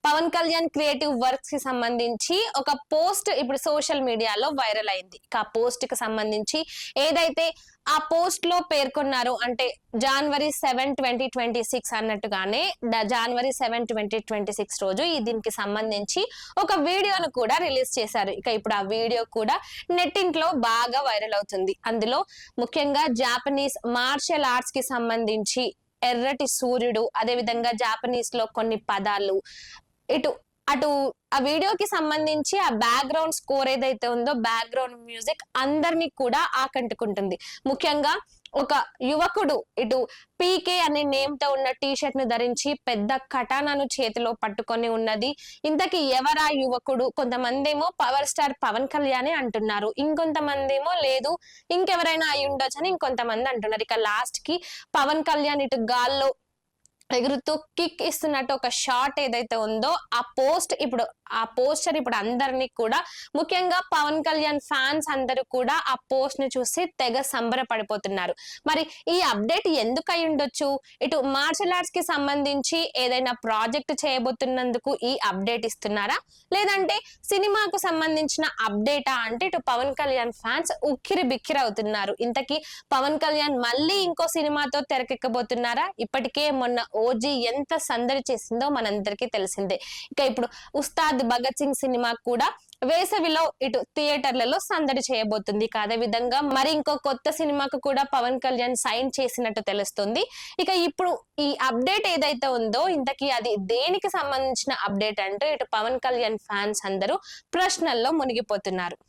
Pawan Kalyan creative works కి సంబంధించి ఒక పోస్ట్ ఇప్పుడు సోషల్ మీడియాలో వైరల్ అయింది. ఆ పోస్ట్ కి సంబంధించి ఏదైతే ఆ పోస్ట్ లో పేర్కొన్నారు అంటే January 7, 2026 అన్నట్టుగానే January 7, 2026 రోజు దీనికి సంబంధించి ఒక వీడియోను కూడా రిలీజ్ చేశారు. ఇక ఇప్పుడు ఆ వీడియో కూడా నెట్టింట్లో బాగా వైరల్ అవుతుంది. అందులో ముఖ్యంగా జాపనీస్ మార్షల్ ఆర్ట్స్ కి సంబంధించి ఎర్రటి సూర్యుడు, అదే విధంగా జాపనీస్ లో కొన్ని పదాలు, ఇటు అటు ఆ వీడియోకి సంబంధించి ఆ బ్యాక్గ్రౌండ్ స్కోర్ ఏదైతే ఉందో బ్యాక్గ్రౌండ్ మ్యూజిక్ అందరినీ కూడా ఆకట్టుకుంటుంది. ముఖ్యంగా ఒక యువకుడు ఇటు పీకే అనే నేమ్ తో ఉన్న టీ షర్ట్ ను ధరించి పెద్ద కటానాను చేతిలో పట్టుకొని ఉన్నది. ఇంతకీ ఎవరా యువకుడు? కొంతమంది ఏమో పవర్ స్టార్ పవన్ కళ్యాణ్ అంటున్నారు, ఇంకొంతమంది ఏమో లేదు ఇంకెవరైనా అయి ఉండొచ్చు అని ఇంకొంతమంది అంటున్నారు. ఇక లాస్ట్ కి పవన్ కళ్యాణ్ ఇటు గాల్లో ఎగురుతూ కిక్ ఇస్తున్నట్టు ఒక షాట్ ఏదైతే ఉందో ఆ పోస్టర్ ఇప్పుడు అందరినీ కూడా, ముఖ్యంగా పవన్ కళ్యాణ్ ఫ్యాన్స్ అందరూ కూడా ఆ పోస్ట్ ని చూసి తెగ సంబరపడిపోతున్నారు. మరి ఈ అప్డేట్ ఎందుకు అయి ఉండొచ్చు? ఇటు మార్షల్ ఆర్ట్స్ కి సంబంధించి ఏదైనా ప్రాజెక్ట్ చేయబోతున్నందుకు ఈ అప్డేట్ ఇస్తున్నారా, లేదంటే సినిమాకు సంబంధించిన అప్డేటా అంటే ఇటు పవన్ కళ్యాణ్ ఫ్యాన్స్ ఉక్కిరి బిక్కిరి అవుతున్నారు. ఇంతకీ పవన్ కళ్యాణ్ మళ్ళీ ఇంకో సినిమాతో తెరకెక్కబోతున్నారా? ఇప్పటికే మొన్న ఓజీ ఎంత సందడి చేసిందో మనందరికీ తెలిసిందే. ఇక ఇప్పుడు ఉస్తాద్ భగత్ సింగ్ సినిమా కూడా వేసవిలో ఇటు థియేటర్లలో సందడి చేయబోతుంది. అదే విధంగా మరి ఇంకో కొత్త సినిమాకు కూడా పవన్ కళ్యాణ్ సైన్ చేసినట్టు తెలుస్తుంది. ఇక ఇప్పుడు ఈ అప్డేట్ ఏదైతే ఉందో ఇంతకీ అది దేనికి సంబంధించిన అప్డేట్ అంటే ఇటు పవన్ కళ్యాణ్ ఫ్యాన్స్ అందరూ ప్రశ్నల్లో మునిగిపోతున్నారు.